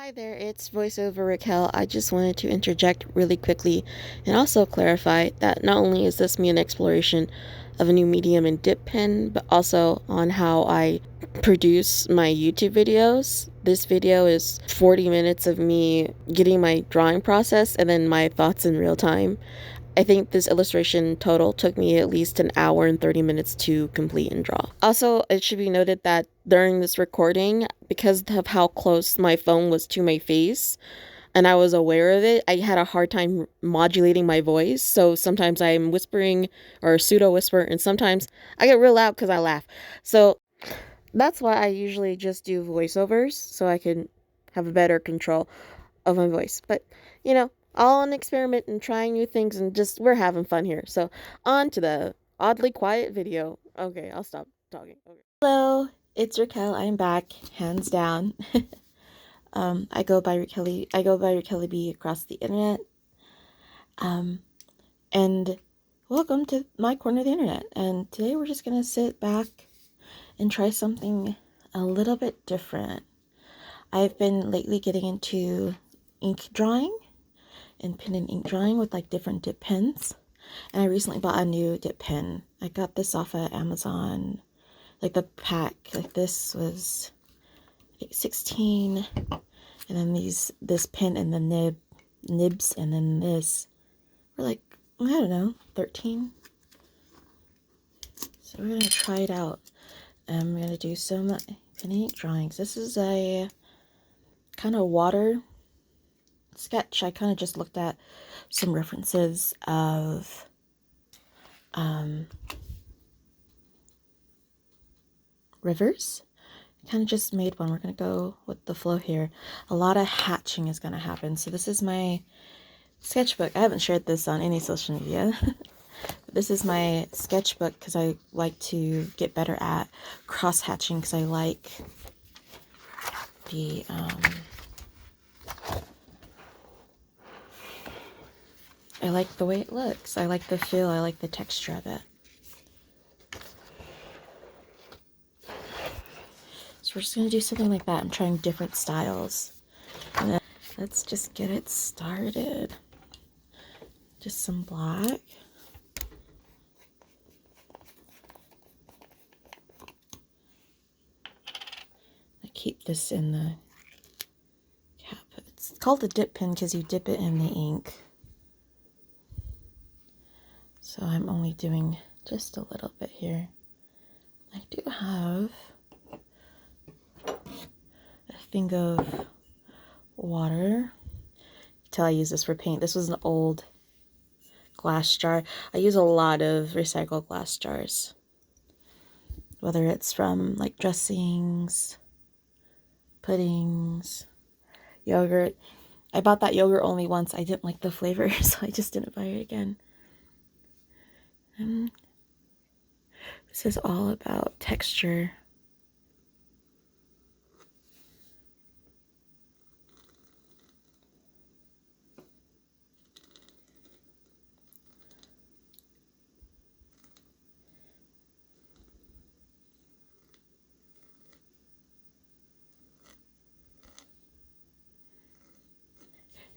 Hi there, it's voiceover Raquel. I just wanted to interject really quickly and also clarify that not only is this me an exploration of a new medium in dip pen, but also on how I produce my YouTube videos. This video is 40 minutes of me getting my drawing process and then my thoughts in real time. I think this illustration total took me at least an hour and 30 minutes to complete and draw. Also, it should be noted that during this recording, because of how close my phone was to my face, and I was aware of it, I had a hard time modulating my voice. So sometimes I'm whispering or pseudo whisper, and sometimes I get real loud because I laugh. So that's why I usually just do voiceovers so I can have a better control of my voice. But, all an experiment and trying new things and just we're having fun here. So, on to the oddly quiet video. Okay, I'll stop talking. Okay. Hello, it's Raquel. I'm back, hands down. I go by Raquel B across the internet. And welcome to my corner of the internet. And today we're just gonna sit back and try something a little bit different. I've been lately getting into ink drawing and pen and ink drawing with like different dip pens. And I recently bought a new dip pen. I got this off of Amazon. Like the pack, like this was 16, and then this pen and the nibs, and then this were like, I don't know, 13. So we're gonna try it out. I'm gonna do some pen and ink drawings. This is a kind of water sketch. I kind of just looked at some references of rivers. Kind of just made one. We're gonna go with the flow here. A lot of hatching is gonna happen. So this is my sketchbook. I haven't shared this on any social media. This is my sketchbook because I like to get better at cross hatching because I like the I like the way it looks. I like the feel. I like the texture of it. So we're just going to do something like that. I'm trying different styles. And then let's just get it started. Just some black. I keep this in the cap. It's called a dip pen because you dip it in the ink. So I'm only doing just a little bit here. I do have a thing of water. Until I use this for paint. This was an old glass jar. I use a lot of recycled glass jars. Whether it's from like dressings, puddings, yogurt. I bought that yogurt only once. I didn't like the flavor, so I just didn't buy it again. And this is all about texture.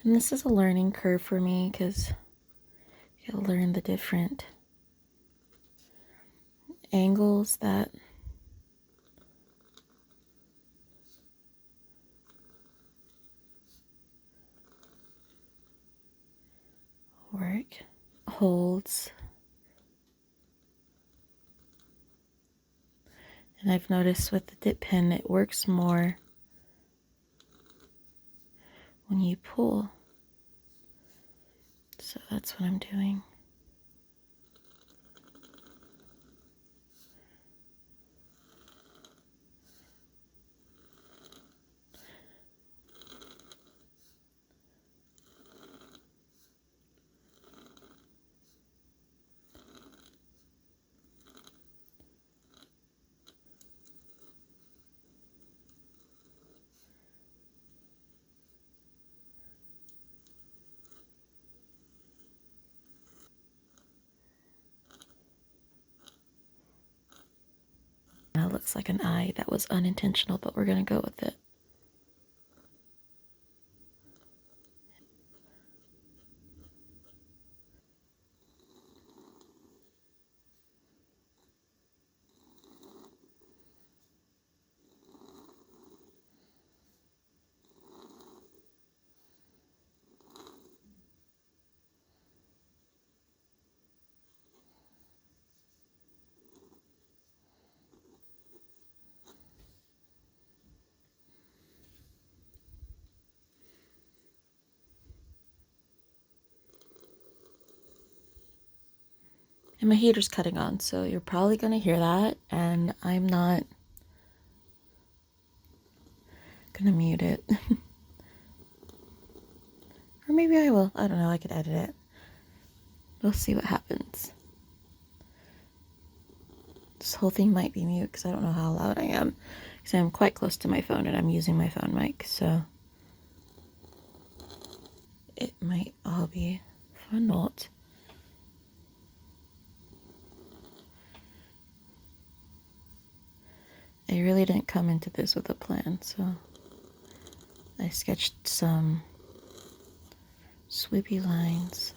And this is a learning curve for me because you gotta learn the different angles that work, holds. And I've noticed with the dip pen, it works more when you pull. So that's what I'm doing. That looks like an eye. That was unintentional, but we're gonna go with it. And my heater's cutting on, so you're probably gonna hear that, and I'm not gonna mute it. Or maybe I will. I don't know, I could edit it. We'll see what happens. This whole thing might be mute because I don't know how loud I am. Because I'm quite close to my phone and I'm using my phone mic, so it might all be for naught. I really didn't come into this with a plan, so I sketched some swoopy lines.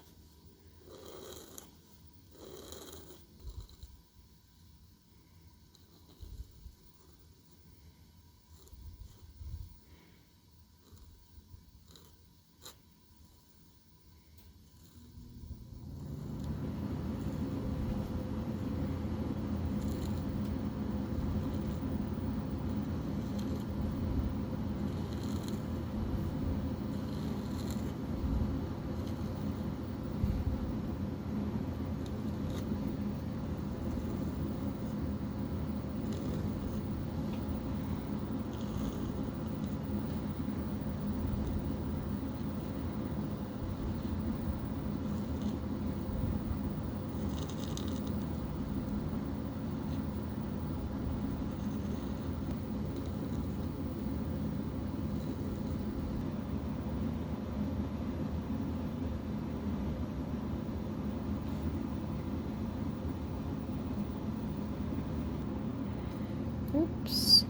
Oops.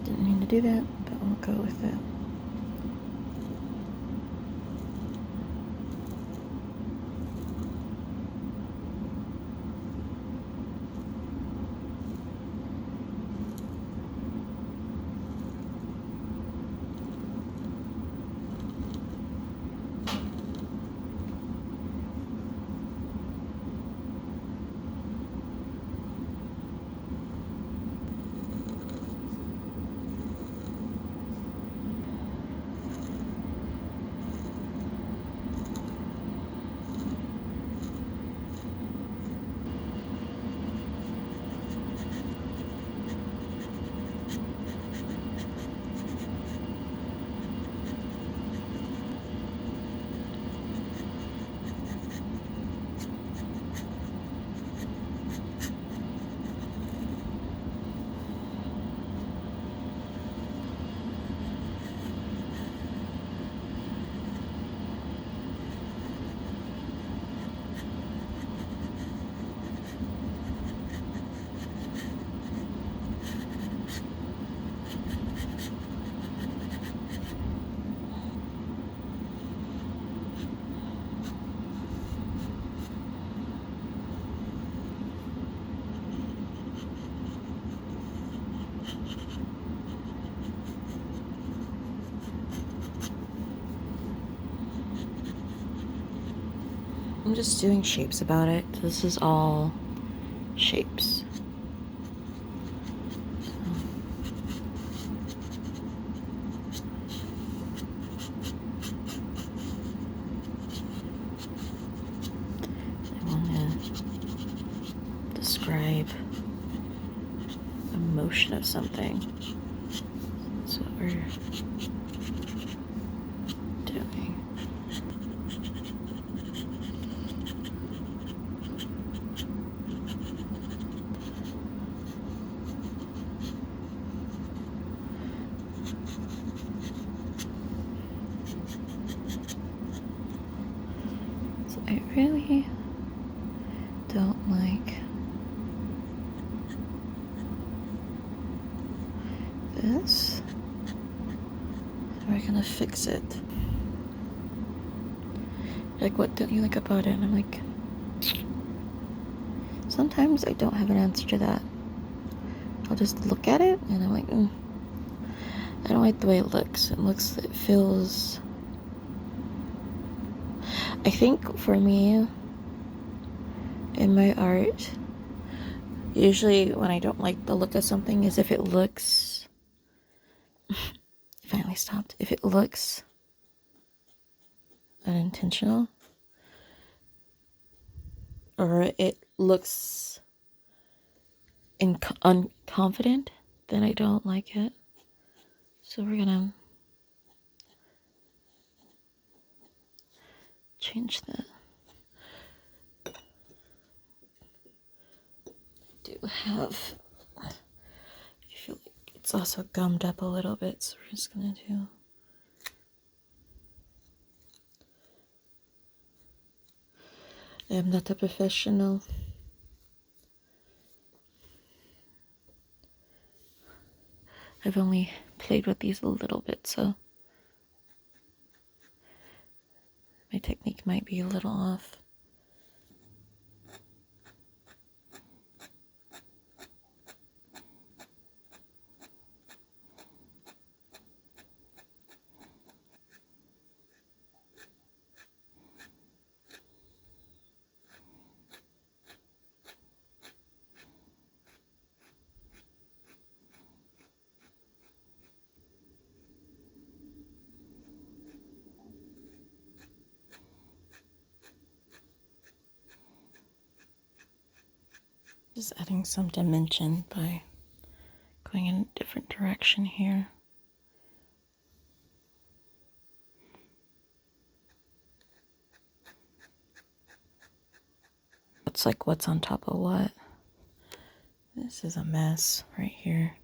Didn't mean to do that, but we'll go with it. I'm just doing shapes about it. This is all shapes. I want to describe the motion of something. That's what we're doing. So I really don't like this. We're gonna fix it. Like, what don't you like about it? And I'm like, sometimes I don't have an answer to that. I'll just look at it and I'm like, I don't like the way it looks. It feels, I think for me, in my art, usually when I don't like the look of something is if it looks, it finally stopped, if it looks unintentional or it looks unconfident, then I don't like it. So we're gonna change that. I do have, I feel like it's also gummed up a little bit, so we're just gonna do. I'm not a professional. I've only played with these a little bit, so my technique might be a little off. Just adding some dimension by going in a different direction here. It's like what's on top of what. This is a mess right here.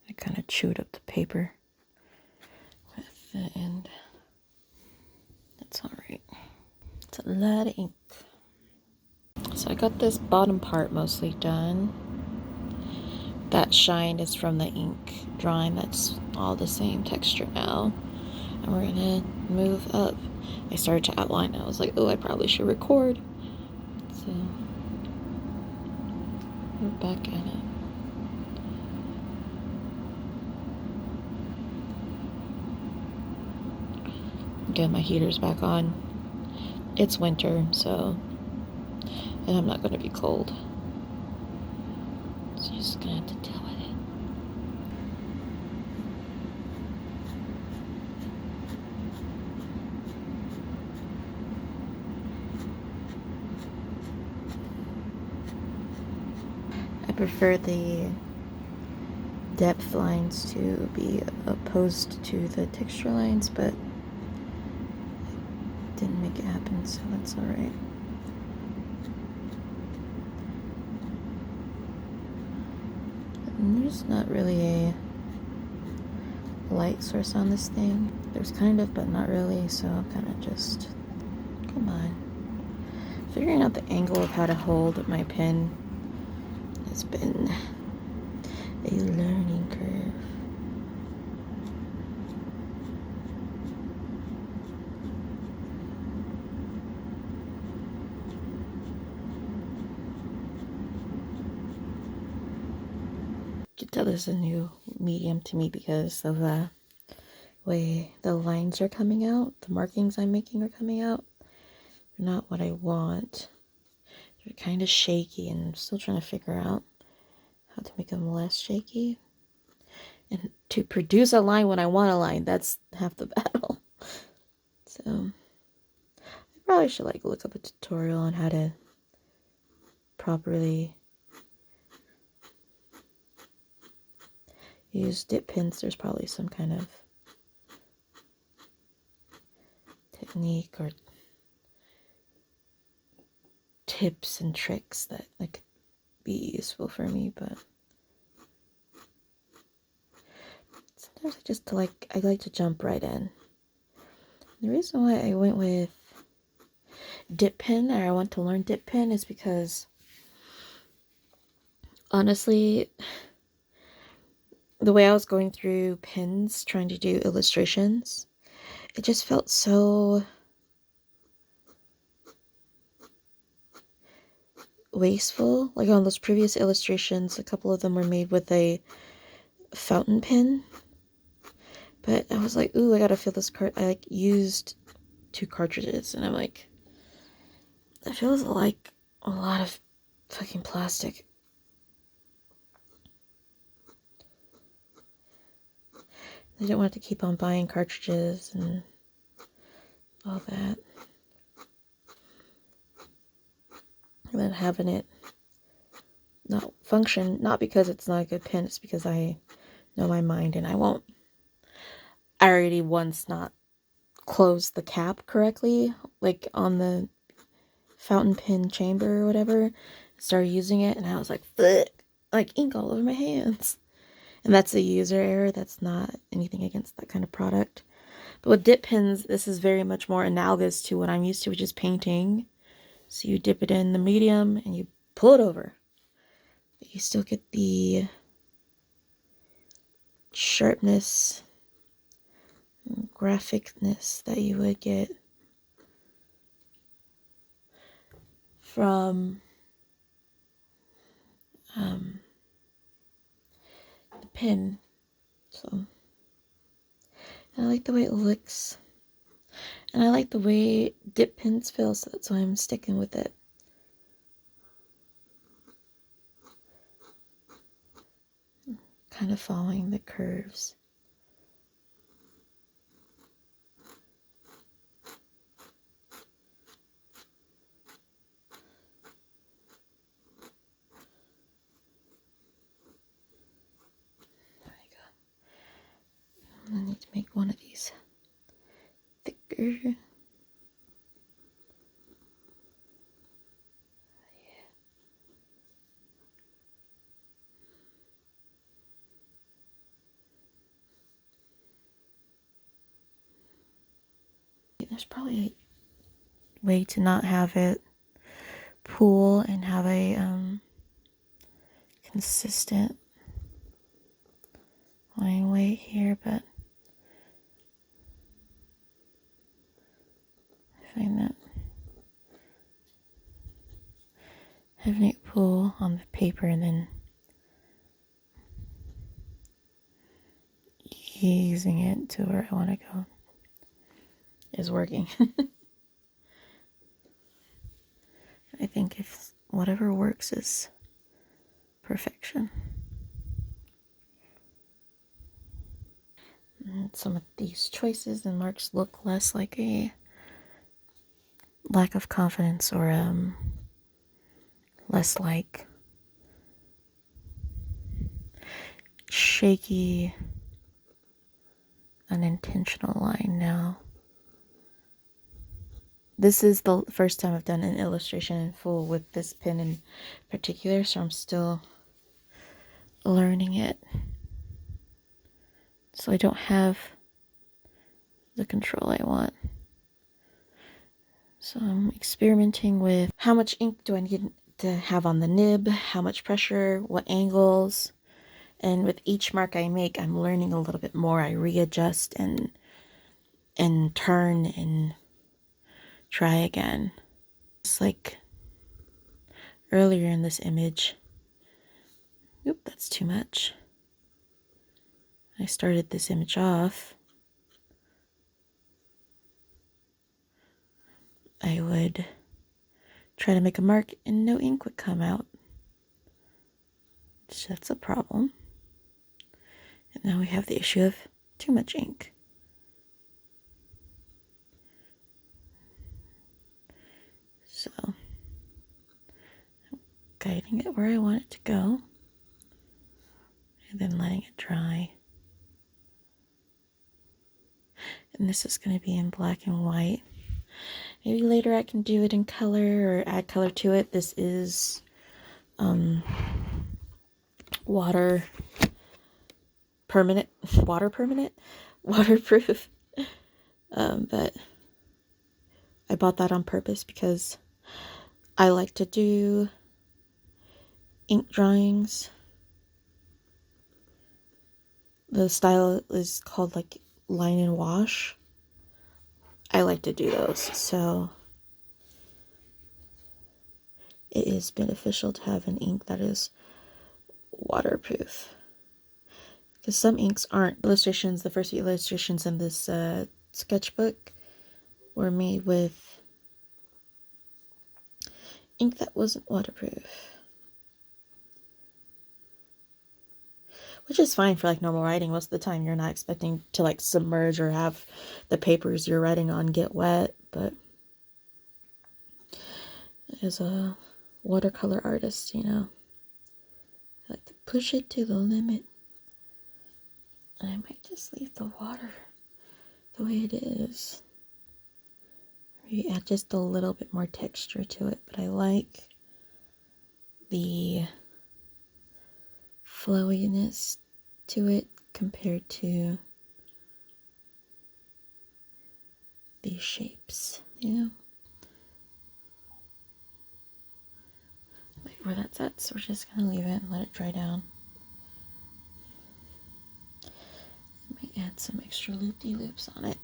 I kind of chewed up the paper with the end. That's all right. It's a lot of ink. So I got this bottom part mostly done. That shine is from the ink drawing. That's all the same texture now. And we're gonna move up. I started to outline. I was like, oh, I probably should record. So we're back at it. Again, my heater's back on. It's winter, so, and I'm not going to be cold. So you're just going to have to deal with it. I prefer the depth lines to be opposed to the texture lines, but it didn't make it happen, so that's all right. And there's not really a light source on this thing. There's kind of, but not really, so I'm kind of just, come on. Figuring out the angle of how to hold my pen has been a learning curve. You can tell this is a new medium to me because of the way the lines are coming out. The markings I'm making are coming out. They're not what I want. They're kind of shaky, and I'm still trying to figure out how to make them less shaky. And to produce a line when I want a line, that's half the battle. So I probably should like look up a tutorial on how to properly use dip pens. There's probably some kind of technique or tips and tricks that could be useful for me, but sometimes I like to jump right in. The reason why I went with dip pen, or I want to learn dip pen, is because honestly, the way I was going through pens trying to do illustrations, it just felt so wasteful. Like on those previous illustrations, a couple of them were made with a fountain pen, but I was like, ooh, I gotta fill this card. I used 2 cartridges, and I'm like, that feels like a lot of fucking plastic. I didn't want to keep on buying cartridges and all that. And then having it not function, not because it's not a good pen, it's because I know my mind and I already once not closed the cap correctly, like on the fountain pen chamber or whatever. Started using it and I was like, "Fuck," like ink all over my hands. And that's a user error. That's not anything against that kind of product. But with dip pens, this is very much more analogous to what I'm used to, which is painting. So you dip it in the medium and you pull it over. But you still get the sharpness and graphicness that you would get from the pen. So I like the way it looks. And I like the way dip pens feel, so that's why I'm sticking with it. Kind of following the curves. There we go. I need to make one of these thicker. There's probably a way to not have it pool and have a consistent line weight here, but I find that having it pool on the paper and then easing it to where I want to go is working. I think if whatever works is perfection. And some of these choices and marks look less like a lack of confidence or less like shaky unintentional line now. This is the first time I've done an illustration in full with this pen in particular, so I'm still learning it. So I don't have the control I want. So I'm experimenting with how much ink do I need to have on the nib, how much pressure, what angles. And with each mark I make, I'm learning a little bit more. I readjust and turn and try again. It's like earlier in this image. Oop, that's too much. I started this image off. I would try to make a mark and no ink would come out. So that's a problem. And now we have the issue of too much ink. So I'm guiding it where I want it to go. And then letting it dry. And this is going to be in black and white. Maybe later I can do it in color or add color to it. This is waterproof. But I bought that on purpose because I like to do ink drawings. The style is called like line and wash. I like to do those, so it is beneficial to have an ink that is waterproof. Because some inks aren't. Illustrations, the first few illustrations in this sketchbook were made with ink that wasn't waterproof. Which is fine for like normal writing. Most of the time you're not expecting to like submerge or have the papers you're writing on get wet. but as a watercolor artist, you know, I like to push it to the limit. And I might just leave the water the way it is. Maybe add just a little bit more texture to it, but I like the flowiness to it compared to these shapes, you know? Wait, where that's at, so we're just gonna leave it and let it dry down. I might add some extra loop-de-loops on it.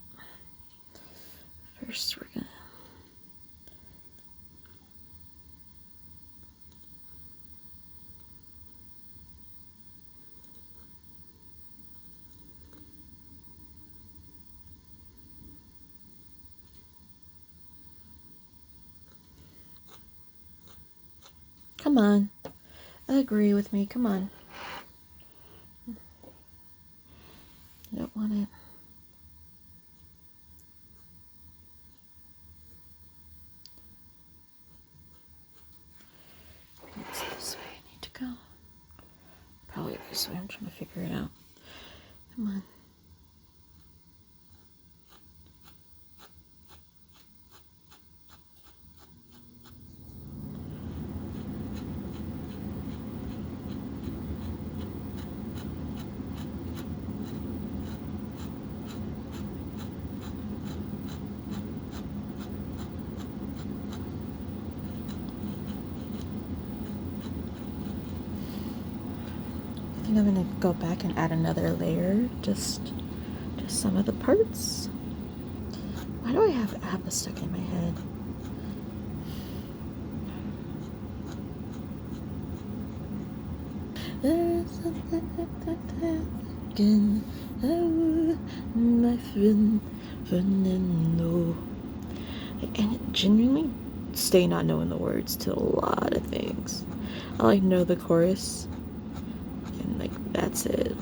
First, we're gonna come on, agree with me, come on. I don't want it. It's this way I need to go. Probably this way, I'm trying to figure it out. Come on. I think I'm gonna go back and add another layer, just some of the parts. Why do I have ABBA stuck in my head? Again, my friend Fernando. And it genuinely stay not knowing the words to a lot of things. I like know the chorus, and like that's it.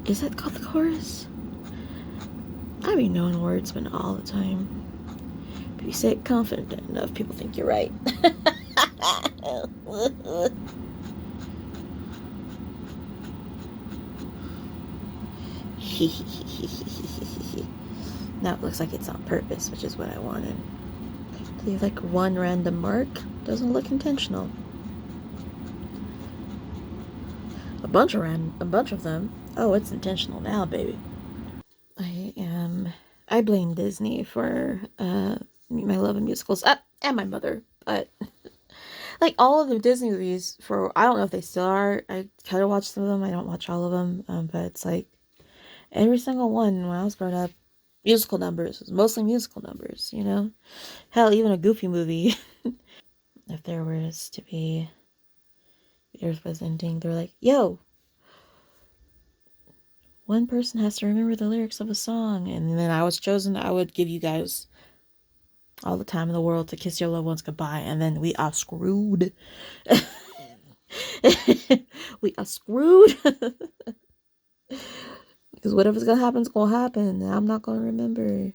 Is that called the chorus? I be knowing words, but all the time. If you say it confident enough, people think you're right. Now it looks like it's on purpose, which is what I wanted. To leave like one random mark doesn't look intentional. A bunch of them. Oh, it's intentional now, baby. I blame Disney for my love of musicals, and my mother, but like all of the Disney movies, for I don't know if they still are. I kind of watch some of them. I don't watch all of them, but it's like every single one when I was growing up, musical numbers. It was mostly musical numbers, you know? Hell, even a Goofy movie. If there was to be, the Earth was ending, they're like, yo, one person has to remember the lyrics of a song. And then I was chosen, I would give you guys all the time in the world to kiss your loved ones goodbye. And then we are screwed. We are screwed. Because whatever's gonna happen is gonna happen. And I'm not gonna remember.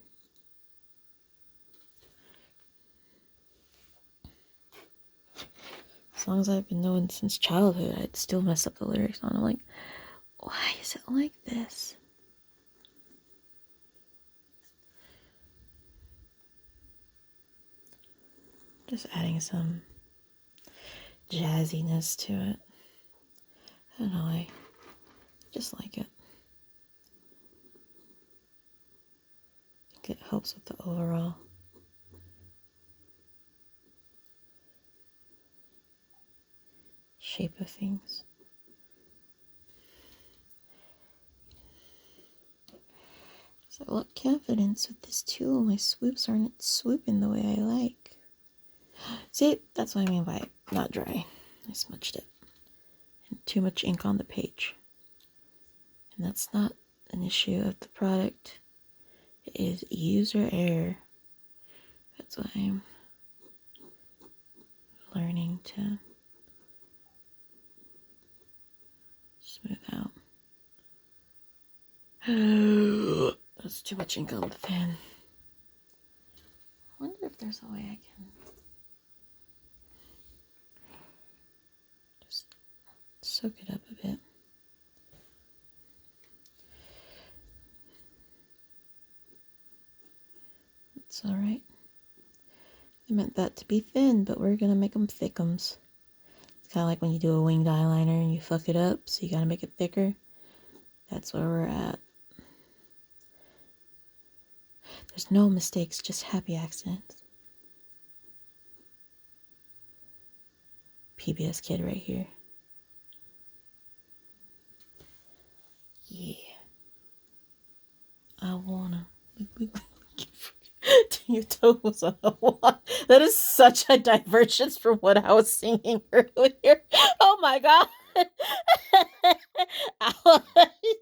As long as I've been knowing since childhood, I'd still mess up the lyrics on. I'm like, why is it like this? Just adding some jazziness to it. I don't know, I just like it. I think it helps with the overall shape of things. So look, confidence with this tool. My swoops aren't swooping the way I like. See, that's what I mean by not dry. I smudged it. And too much ink on the page. And that's not an issue of the product. It is user error. That's why I'm learning to smooth out. That's too much ink on the fan. I wonder if there's a way I can just soak it up a bit. It's alright. I meant that to be thin, but we're gonna make them thickums. It's kind of like when you do a winged eyeliner and you fuck it up, so you gotta make it thicker. That's where we're at. There's no mistakes, just happy accidents. PBS kid right here. Yeah. I wanna. Your toe was on the wall. That is such a divergence from what I was singing earlier. Oh my god.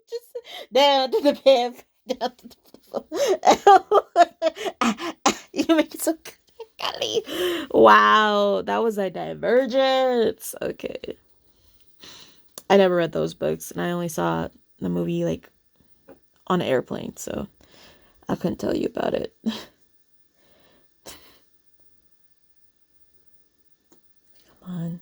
Just down to the path. Down to the you make it so golly. Wow, that was a divergence. Okay. I never read those books, and I only saw the movie like on an airplane, so I couldn't tell you about it. Come on.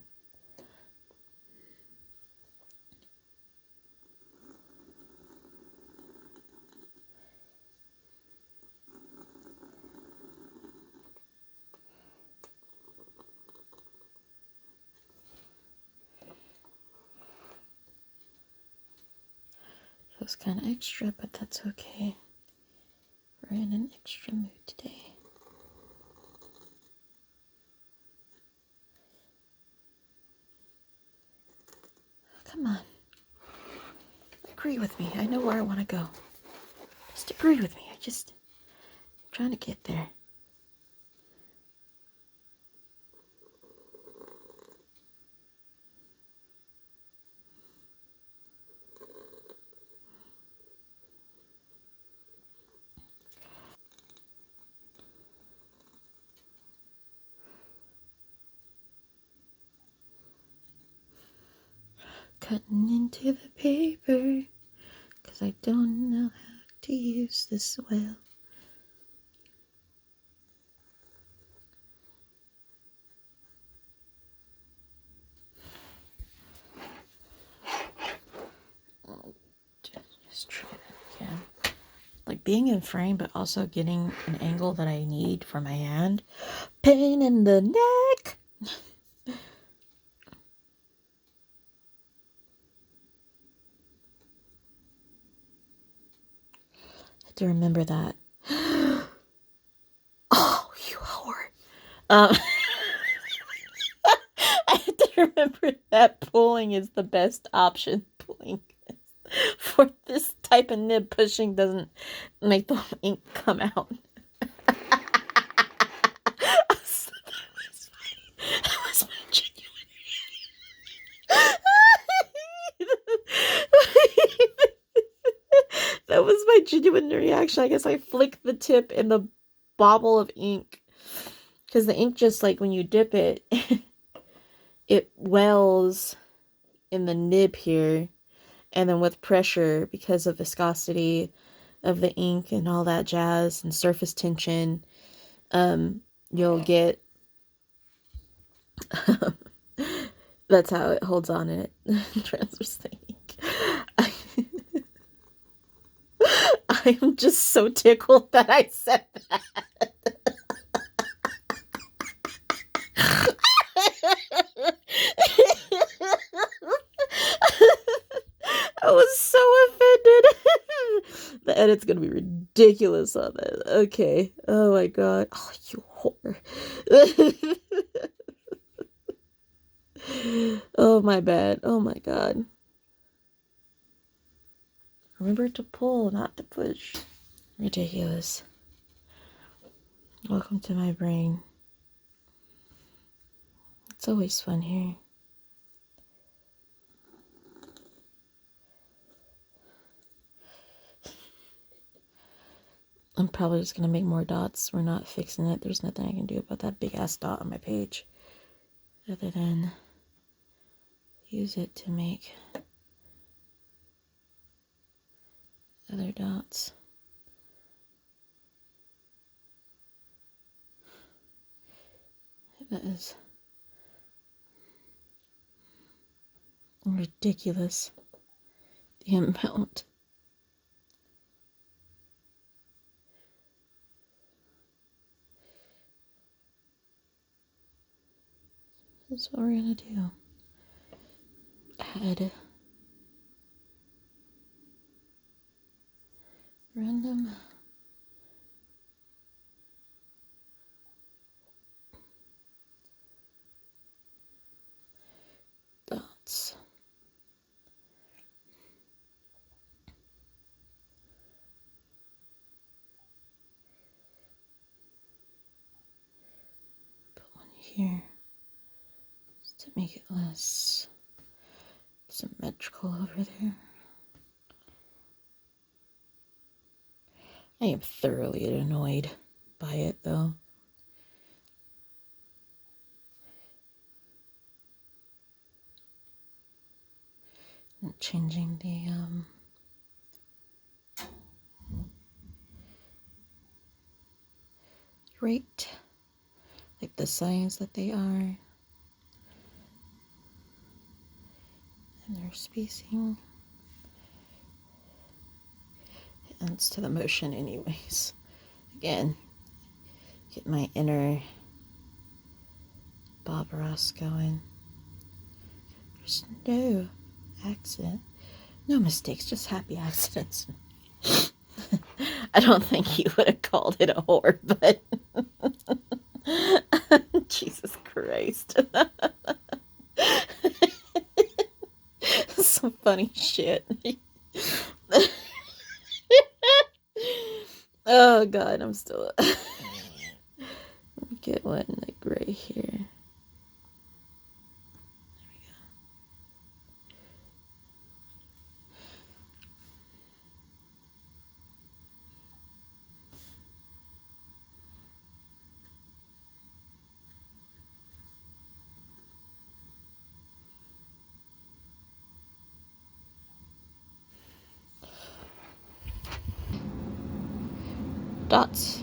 Feels kind of extra, but that's okay. We're in an extra mood today. Come on. Agree with me. I know where I want to go. Just agree with me. I'm trying to get there. Cutting into the paper, 'cause I don't know how to use this well. Just try it again. Like being in frame, but also getting an angle that I need for my hand. Pain in the neck. I have to remember that. Oh, you whore. I have to remember that pulling is the best option. Pulling for this type of nib, pushing doesn't make the ink come out. That was my genuine that was my genuine reaction. I guess I flicked the tip in the bobble of ink, because the ink, just like when you dip it, it wells in the nib here, and then with pressure, because of viscosity of the ink and all that jazz and surface tension, you'll get that's how it holds on in it. Transfers the ink. I'm just so tickled that I said that. I was so offended. The edit's gonna be ridiculous on it. Okay. Oh my god. Oh, you whore. Oh, my bad. Oh my god. Remember to pull, not to push. Ridiculous. Welcome to my brain. It's always fun here. I'm probably just gonna make more dots. We're not fixing it. There's nothing I can do about that big ass dot on my page other than use it to make other dots. That is ridiculous, the amount. That's what we're gonna do. Add random dots. Put one here just to make it less symmetrical over there. I am thoroughly annoyed by it though. I'm changing the rate, like the size that they are, and their spacing. It adds to the motion anyways. Again, get my inner Bob Ross going. There's no accident, no mistakes, just happy accidents. I don't think you would have called it a whore, but Jesus Christ. Some funny shit. Oh God, I'm still. Let me get one like right here. There we go. Dots.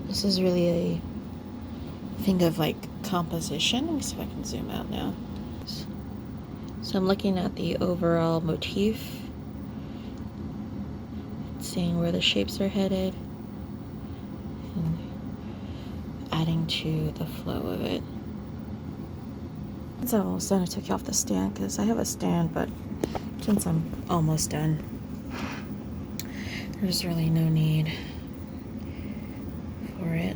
This is really a thing of like composition. Let me see if I can zoom out now. So I'm looking at the overall motif, seeing where the shapes are headed, and adding to the flow of it. Since I'm almost done, I took off the stand because I have a stand, but since I'm almost done, there's really no need for it.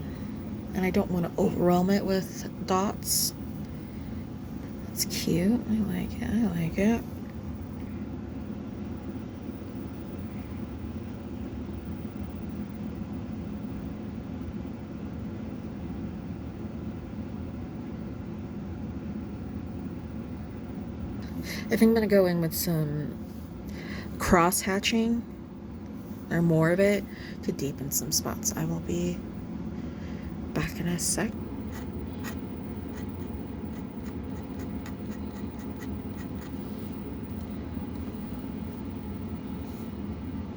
And I don't want to overwhelm it with dots. It's cute. I like it. I like it. I think I'm going to go in with some cross hatching or more of it to deepen some spots. I will be back in a sec.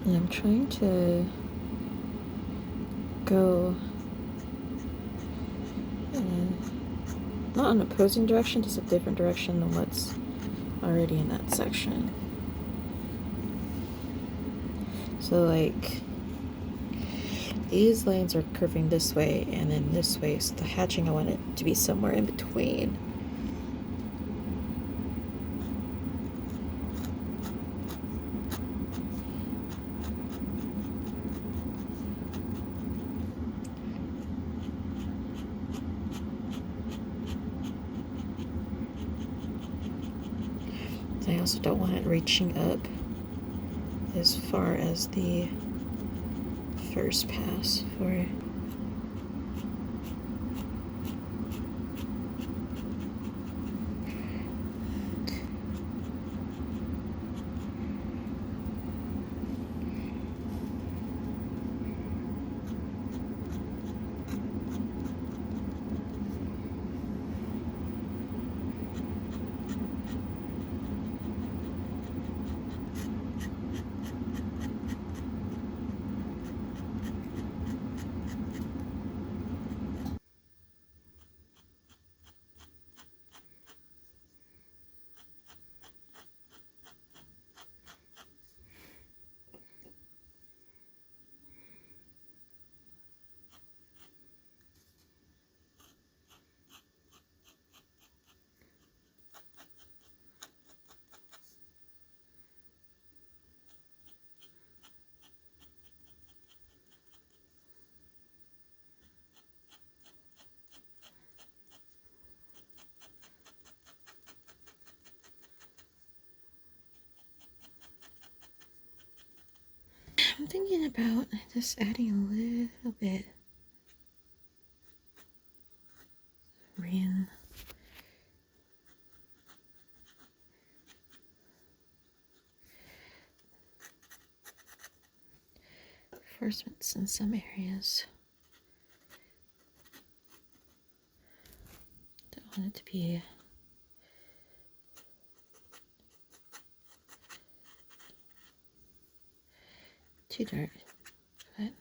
And I'm trying to go not an opposing direction, just a different direction than what's already in that section. So like these lines are curving this way and then this way, so the hatching I want it to be somewhere in between. I also don't want it reaching up as far as the first pass for it. thinking about just adding a little bit reinforcements in some areas. Don't want it to be too dark, but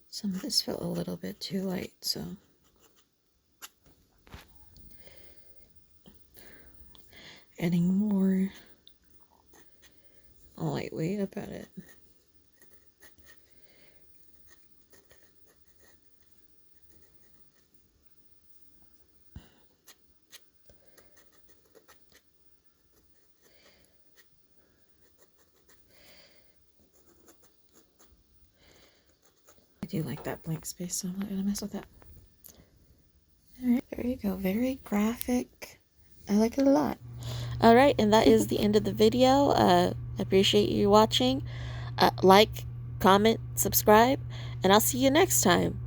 some of this felt a little bit too light, so adding more lightweight about it. I do like that blank space, so I'm not gonna mess with that. Alright, there you go. Very graphic. I like it a lot. Alright, and that is the end of the video. I appreciate you watching. Like, comment, subscribe, and I'll see you next time.